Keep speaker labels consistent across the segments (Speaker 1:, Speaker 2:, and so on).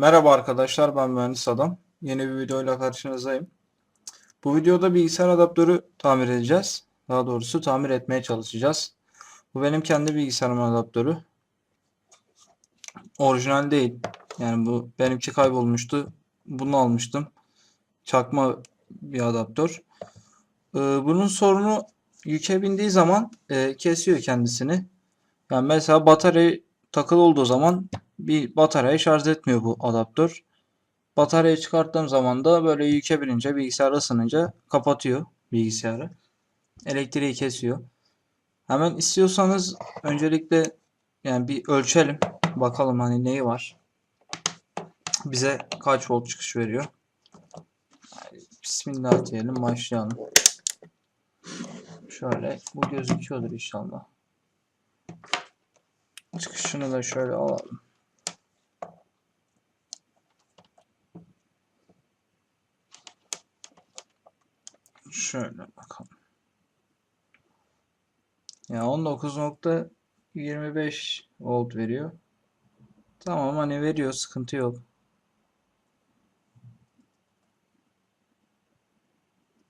Speaker 1: Merhaba arkadaşlar, ben Mühendis Adam. Yeni bir videoyla karşınızdayım. Bu videoda bilgisayar adaptörü tamir edeceğiz. Daha doğrusu tamir etmeye çalışacağız. Bu benim kendi bilgisayarımın adaptörü. Orijinal değil. Yani bu benimki kaybolmuştu. Bunu almıştım. Çakma bir adaptör. Bunun sorunu yüke bindiği zaman kesiyor kendisini. Yani mesela batarya takılı olduğu zaman bir bataryayı şarj etmiyor bu adaptör. Bataryayı çıkarttığım zaman da böyle yüke binince bilgisayar ısınınca kapatıyor bilgisayarı. Elektriği kesiyor. Hemen istiyorsanız öncelikle yani bir ölçelim. Bakalım hani neyi var. Bize kaç volt çıkış veriyor. Bismillah diyelim, başlayalım. Şöyle bu gözüküyordur inşallah. Çıkışını da şöyle alalım. Şöyle bakalım. Ya 19.25 volt veriyor. Tamam, hani veriyor, sıkıntı yok.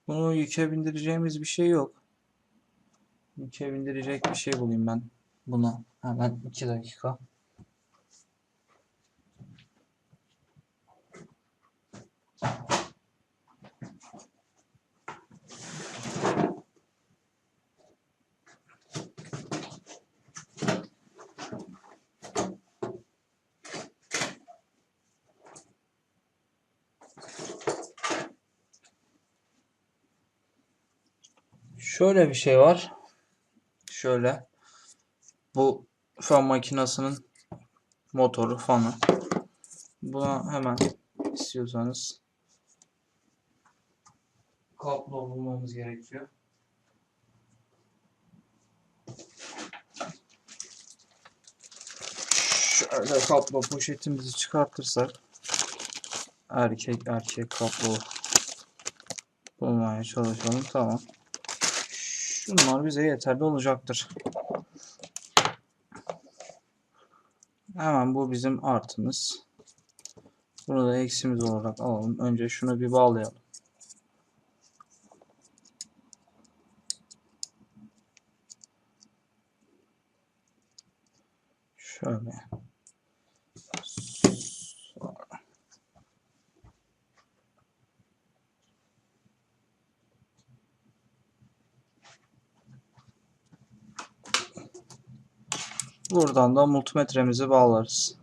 Speaker 1: Bunu yüke bindireceğimiz bir şey yok. Yüke bindirecek bir şey bulayım ben buna. Hemen 2 dakika. Şöyle bir şey var. Şöyle. Bu fan makinesinin motoru, fanı. Buna hemen istiyorsanız kablo bulmamız gerekiyor. Şöyle kablo poşetimizi çıkartırsak erkek kablo bulmaya çalışalım. Tamam. Şunlar bize yeterli olacaktır. Hemen bu bizim artımız. Bunu da eksimiz olarak alalım. Önce şunu bir bağlayalım. Şöyle. Buradan da multimetremizi bağlarız.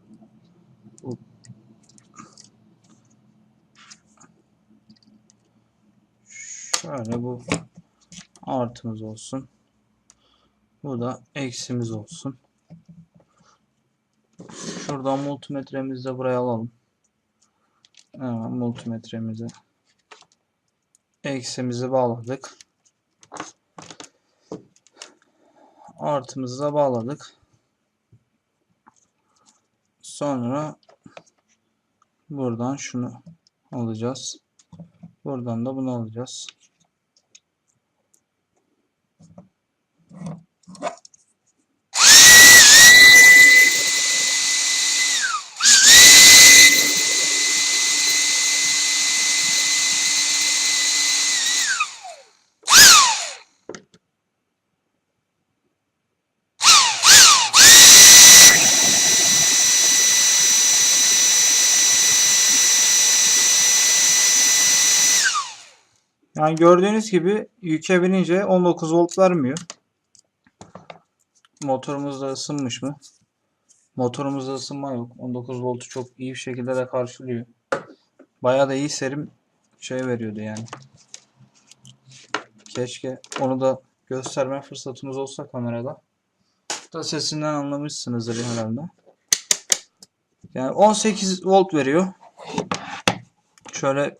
Speaker 1: Şöyle bu artımız olsun. Bu da eksimiz olsun. Şuradan multimetremizi de buraya alalım. Hemen multimetremizi, eksimizi bağladık. Artımızı da bağladık. Sonra buradan şunu alacağız. Buradan da bunu alacağız. Yani gördüğünüz gibi yüke binince 19 volt vermiyor. Motorumuz da ısınmış mı? Motorumuzda ısınma yok. 19 voltu çok iyi bir şekilde de karşılıyor. Bayağı da iyi serim şey veriyordu yani. Keşke onu da gösterme fırsatımız olsa kamerada. Da sesinden anlamışsınızdır herhalde. Yani 18 volt veriyor. Şöyle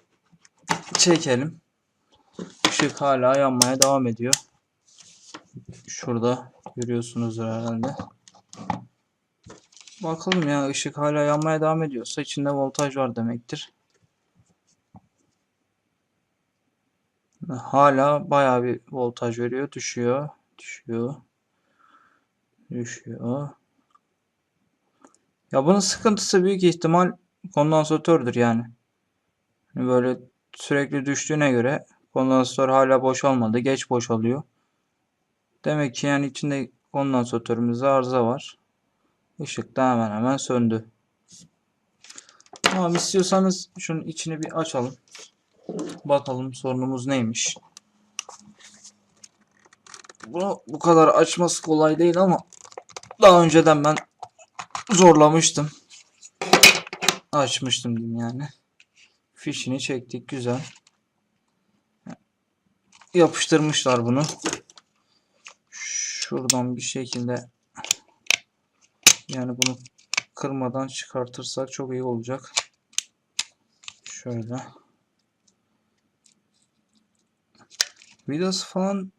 Speaker 1: çekelim. Işık hala yanmaya devam ediyor. Şurada görüyorsunuzdur herhalde. Bakalım ya, ışık hala yanmaya devam ediyorsa içinde voltaj var demektir. Hala bayağı bir voltaj veriyor. Düşüyor. Düşüyor. Düşüyor. Ya bunun sıkıntısı büyük ihtimal kondansatördür yani. Böyle sürekli düştüğüne göre kondansatör hala boşalmadı. Geç boşalıyor. Demek ki yani içinde kondansatörümüzde arıza var. Işık da hemen hemen söndü. Ama istiyorsanız şunun içini bir açalım. Bakalım sorunumuz neymiş. Bunu bu kadar açması kolay değil ama daha önceden ben zorlamıştım. Açmıştım diyeyim yani. Fişini çektik, güzel. Yapıştırmışlar bunu. Şuradan bir şekilde yani bunu kırmadan çıkartırsak çok iyi olacak. Şöyle. Vidası falan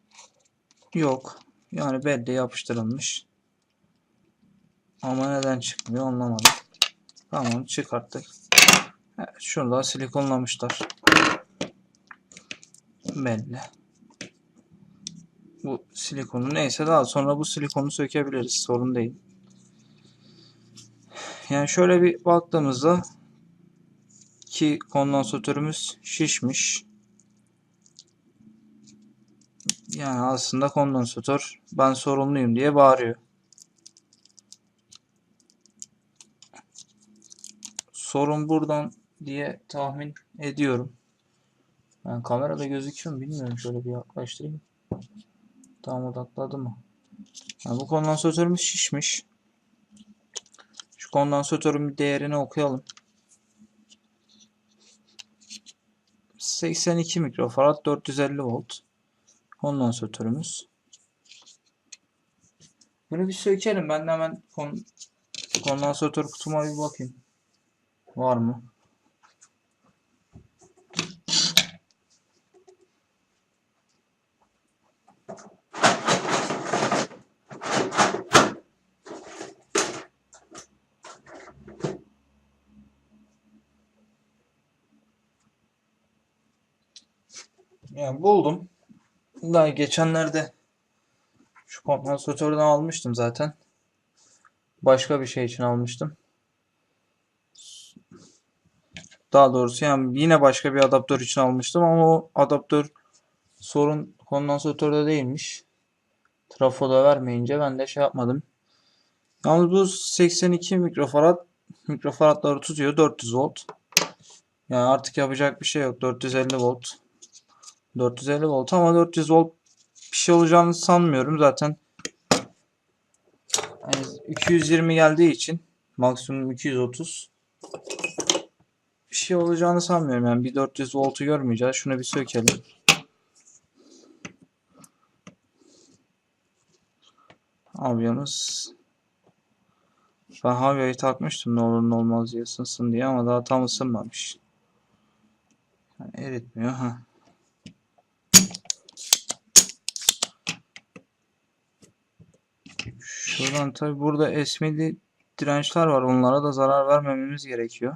Speaker 1: yok. Yani belli yapıştırılmış. Ama neden çıkmıyor anlamadım. Tamam, çıkarttık. Evet, şurada silikonlamışlar. Belli. Bu silikonu neyse daha sonra bu silikonu sökebiliriz. Sorun değil. Yani şöyle bir baktığımızda ki kondansatörümüz şişmiş. Yani aslında kondansatör ben sorumluyum diye bağırıyor. Sorun buradan diye tahmin ediyorum. Yani kamerada gözüküyor mu bilmiyorum. Şöyle bir yaklaştırayım. Tam odakladı mı? Yani bu kondansatörümüz şişmiş. Şu kondansatörün bir değerini okuyalım. 82 mikrofarad 450 volt kondansatörümüz. Bunu bir sökelim. Ben de hemen kondansatör kutuma bir bakayım. Var mı? Yani buldum. Daha geçenlerde şu kondansatörden almıştım zaten. Başka bir şey için almıştım. Daha doğrusu yani yine başka bir adaptör için almıştım ama o adaptör sorun kondansatörde değilmiş. Trafoda vermeyince ben de şey yapmadım. Yalnız bu 82 mikrofaradları tutuyor 400 volt. Yani artık yapacak bir şey yok. 450 volt. 450 volt ama 400 volt bir şey olacağını sanmıyorum. Zaten yani 220 geldiği için maksimum 230 bir şey olacağını sanmıyorum. Yani bir 400 voltu görmeyeceğiz. Şunu bir sökelim. Avyamız. Ben havyayı takmıştım ne olur ne olmaz diye ısınsın diye ama daha tam ısınmamış. Yani eritmiyor. Ha. Şuradan tabi burada esmili dirençler var. Onlara da zarar vermememiz gerekiyor.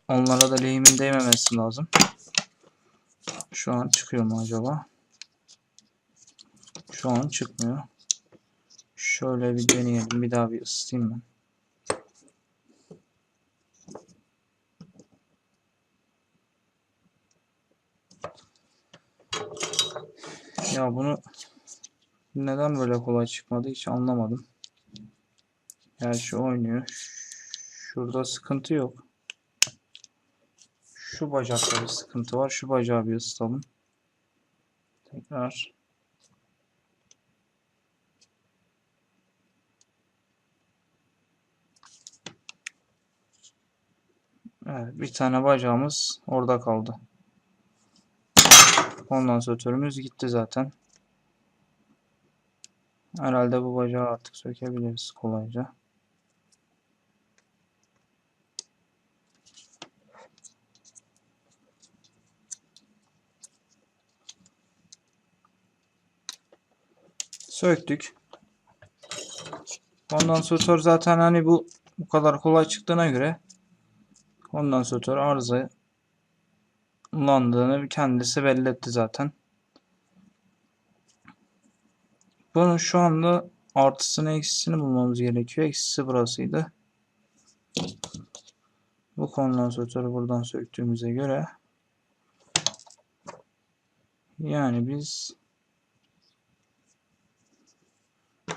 Speaker 1: Onlara da lehimin değmemesi lazım. Şu an çıkıyor mu acaba? Şu an çıkmıyor. Şöyle bir deneyelim. Bir daha bir ısıtayım ben. Ya bunu neden böyle kolay çıkmadı hiç anlamadım. Gerçi oynuyor. Şurada sıkıntı yok. Şu bacakta bir sıkıntı var. Şu bacağı bir ısıtalım. Tekrar. Evet, bir tane bacağımız orada kaldı. Kondansatörümüz gitti zaten. Herhalde bu bacağı artık sökebiliriz kolayca. Söktük. Kondansatör zaten hani bu kadar kolay çıktığına göre kondansatör arızalandığını kendisi belli etti zaten. Bunun şu anda artısını eksisini bulmamız gerekiyor. Eksisi burasıydı. Bu kondansatörü buradan söktüğümüze göre yani biz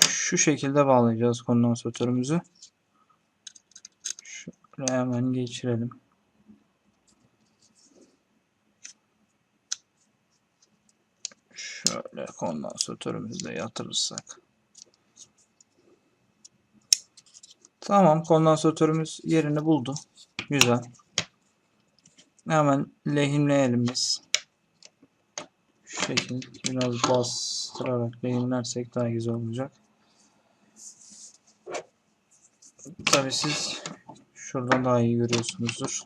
Speaker 1: şu şekilde bağlayacağız kondansatörümüzü. Şöyle hemen geçirelim. Şöyle kondansatörümüzü de yatırırsak. Tamam, kondansatörümüz yerini buldu. Güzel. Hemen lehimleyelim biz. Şu şekilde biraz bastırarak lehimlersek daha güzel olacak. Tabii siz şuradan daha iyi görüyorsunuzdur.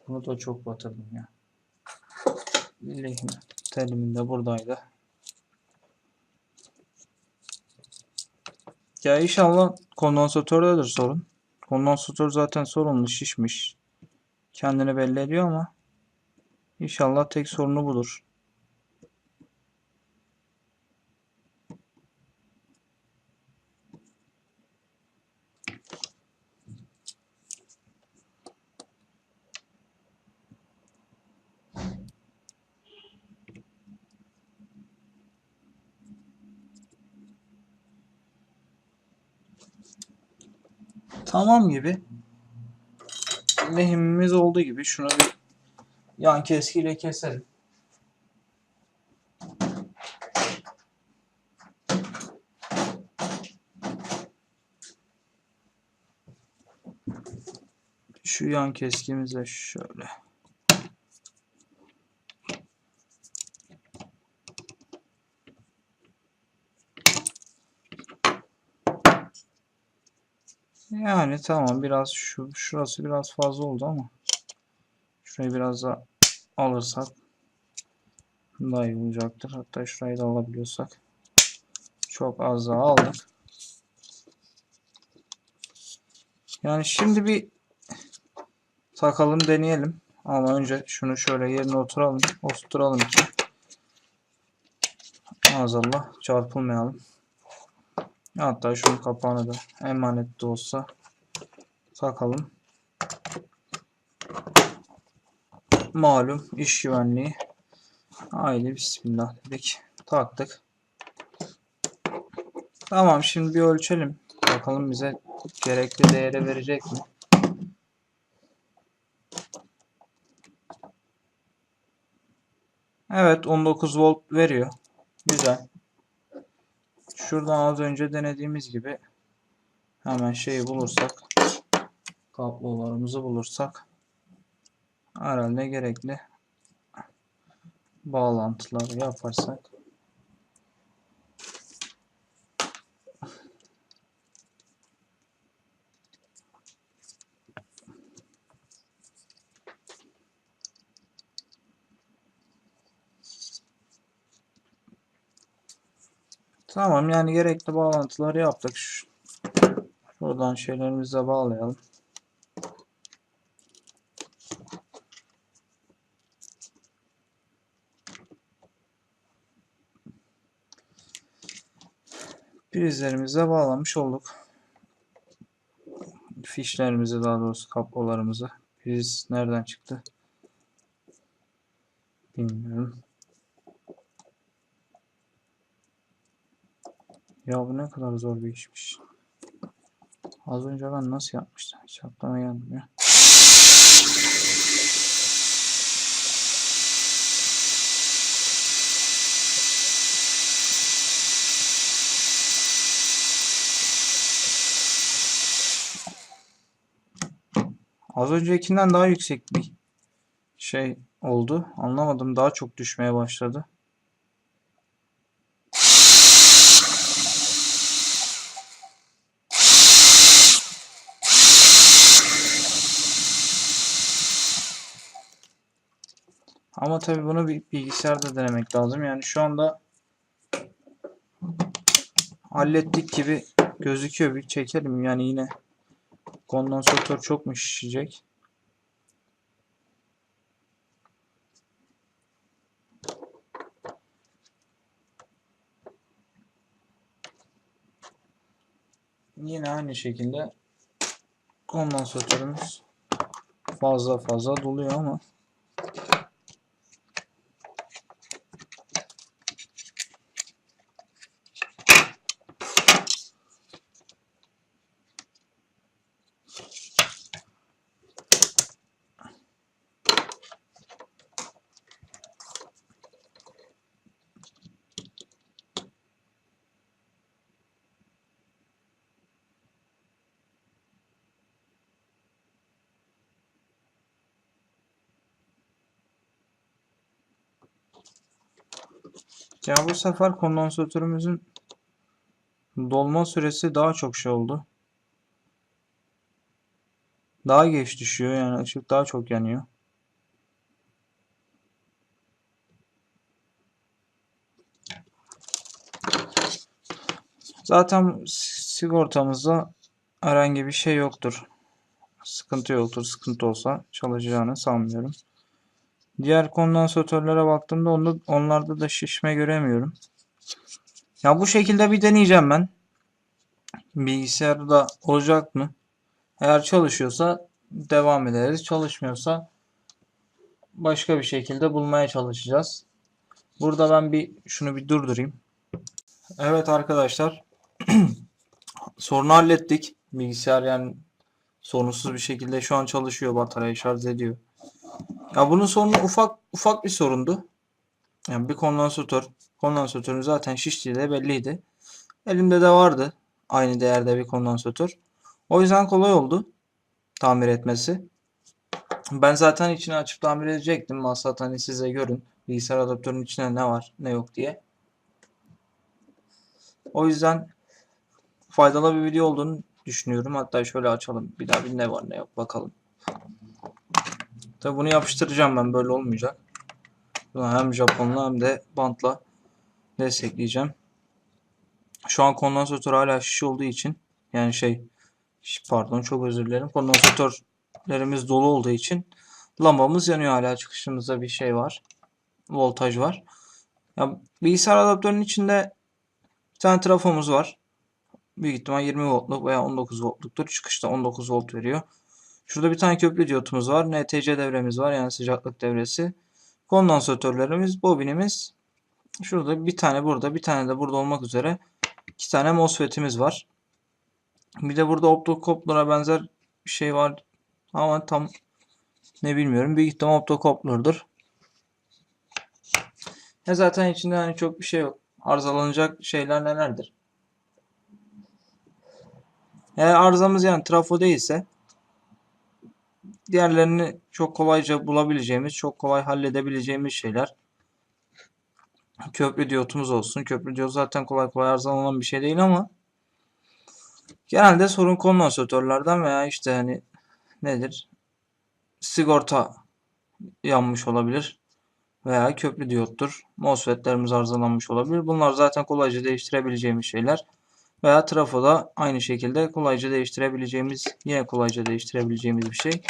Speaker 1: Bunu da çok batırdım ya. Lehim telimin de buradaydı. Ya inşallah kondansatördedir sorun. Kondansatör zaten sorunlu, şişmiş. Kendini belli ediyor ama inşallah tek sorunu budur. Tamam gibi. Lehimimiz olduğu gibi şunu bir yan keskiyle keselim. Şu yan keskimizle şöyle. Yani tamam, biraz şurası biraz fazla oldu ama şurayı biraz daha alırsak daha iyi olacaktır. Hatta şurayı da alabiliyorsak. Çok az daha aldık. Yani şimdi bir takalım, deneyelim. Ama önce şunu şöyle yerine oturtalım ki maazallah çarpılmayalım. Hatta şunun kapağını da emanet de olsa takalım. Malum iş güvenliği. Haydi bismillah dedik. Taktık. Tamam, şimdi bir ölçelim. Bakalım bize gerekli değeri verecek mi? Evet, 19 volt veriyor. Güzel. Şuradan az önce denediğimiz gibi hemen şeyi bulursak, kablolarımızı bulursak herhalde gerekli bağlantıları yaparsak. Tamam, yani gerekli bağlantıları yaptık. Şuradan şeylerimize bağlayalım. Prizlerimize bağlamış olduk. Fişlerimizi, daha doğrusu kablolarımızı. Priz nereden çıktı bilmiyorum. Ya bu ne kadar zor bir işmiş. Az önce ben nasıl yapmıştım? Hiç aklıma gelmiyor. Az öncekinden daha yüksek bir şey oldu. Anlamadım. Daha çok düşmeye başladı. Ama tabii bunu bir bilgisayarda denemek lazım. Yani şu anda hallettik gibi gözüküyor. Bir çekelim. Yani yine kondansatör çok mu şişecek? Yine aynı şekilde kondansatörümüz fazla doluyor ama ya bu sefer kondansatörümüzün dolma süresi daha çok şey oldu. Daha geç düşüyor, yani ışık daha çok yanıyor. Zaten sigortamızda herhangi bir şey yoktur. Sıkıntı yoktur. Sıkıntı olsa çalışacağını sanmıyorum. Diğer kondansatörlere baktığımda onlarda da şişme göremiyorum. Ya bu şekilde bir deneyeceğim ben. Bilgisayarda olacak mı? Eğer çalışıyorsa devam ederiz. Çalışmıyorsa başka bir şekilde bulmaya çalışacağız. Burada ben şunu bir durdurayım. Evet arkadaşlar. Sorunu hallettik. Bilgisayar yani sorunsuz bir şekilde şu an çalışıyor. Bataryayı şarj ediyor. Ya bunun sorunu ufak bir sorundu. Yani bir kondansatör. Kondansatörün zaten şiştiği de belliydi. Elimde de vardı. Aynı değerde bir kondansatör. O yüzden kolay oldu tamir etmesi. Ben zaten içini açıp tamir edecektim. Maksat hani size görün. Bilgisayar adaptörünün içinde ne var ne yok diye. O yüzden faydalı bir video olduğunu düşünüyorum. Hatta şöyle açalım. Bir daha bir ne var ne yok bakalım. Tabi bunu yapıştıracağım ben. Böyle olmayacak. Bunu hem Japonla hem de bantla destekleyeceğim. Şu an kondansatör hala şiş olduğu için yani pardon çok özür dilerim. Kondansatörlerimiz dolu olduğu için lambamız yanıyor hala. Çıkışımızda bir şey var. Voltaj var. Ya, bilgisayar adaptörünün içinde bir tane trafomuz var. Büyük ihtimal 20 voltluk veya 19 voltluktur. Çıkışta 19 volt veriyor. Şurada bir tane köprü diyotumuz var. NTC devremiz var. Yani sıcaklık devresi. Kondansatörlerimiz, bobinimiz. Şurada bir tane burada, bir tane de burada olmak üzere 2 tane MOSFET'imiz var. Bir de burada optocoupler'a benzer bir şey var. Ama tam ne bilmiyorum. Büyük ihtimal optocoupler'dır. Ya zaten içinde hani çok bir şey yok. Arızalanacak şeyler nelerdir? Eğer arızamız yani trafo değilse diğerlerini çok kolayca bulabileceğimiz, çok kolay halledebileceğimiz şeyler. Köprü diyotumuz olsun. Köprü diyot zaten kolay kolay arızalanan bir şey değil ama genelde sorun kondansatörlerden veya işte hani nedir? Sigorta yanmış olabilir veya köprü diyottur. MOSFET'lerimiz arızalanmış olabilir. Bunlar zaten kolayca değiştirebileceğimiz şeyler. Veya trafoda aynı şekilde kolayca değiştirebileceğimiz, yine kolayca değiştirebileceğimiz bir şey.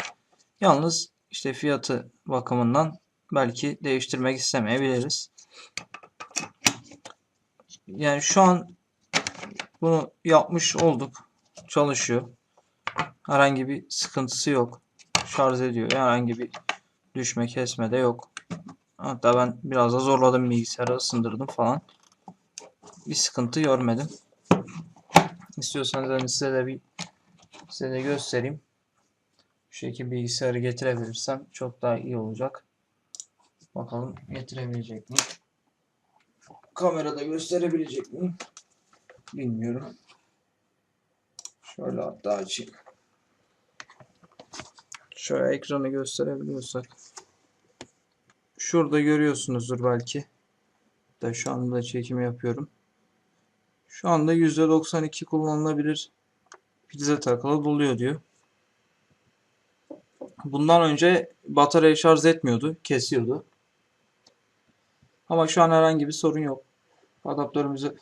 Speaker 1: Yalnız işte fiyatı bakımından belki değiştirmek istemeyebiliriz. Yani şu an bunu yapmış olduk. Çalışıyor. Herhangi bir sıkıntısı yok. Şarj ediyor. Herhangi bir düşme kesme de yok. Hatta ben biraz da zorladım, bilgisayarı ısındırdım falan. Bir sıkıntı görmedim. İstiyorsanız hani size de göstereyim. Şu şekilde bilgisayarı getirebilirsem çok daha iyi olacak. Bakalım getirebilecek miyim? Kamerada gösterebilecek miyim? Bilmiyorum. Şöyle hatta açayım. Şöyle ekranı gösterebiliyorsak. Şurada görüyorsunuzdur belki. Da şu anda çekim yapıyorum. Şu anda %92 kullanılabilir prize takılı doluyor diyor. Bundan önce batarya şarj etmiyordu, kesiyordu. Ama şu an herhangi bir sorun yok. Adaptörümüzü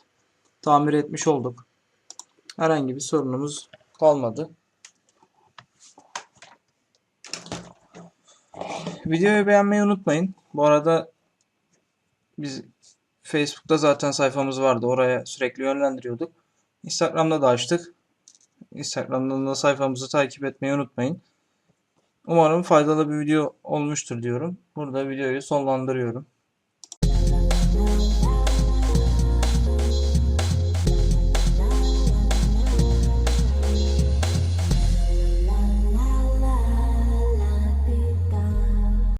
Speaker 1: tamir etmiş olduk. Herhangi bir sorunumuz kalmadı. Videoyu beğenmeyi unutmayın. Bu arada biz Facebook'ta zaten sayfamız vardı. Oraya sürekli yönlendiriyorduk. Instagram'da da açtık. Instagram'dan da sayfamızı takip etmeyi unutmayın. Umarım faydalı bir video olmuştur diyorum. Burada videoyu sonlandırıyorum.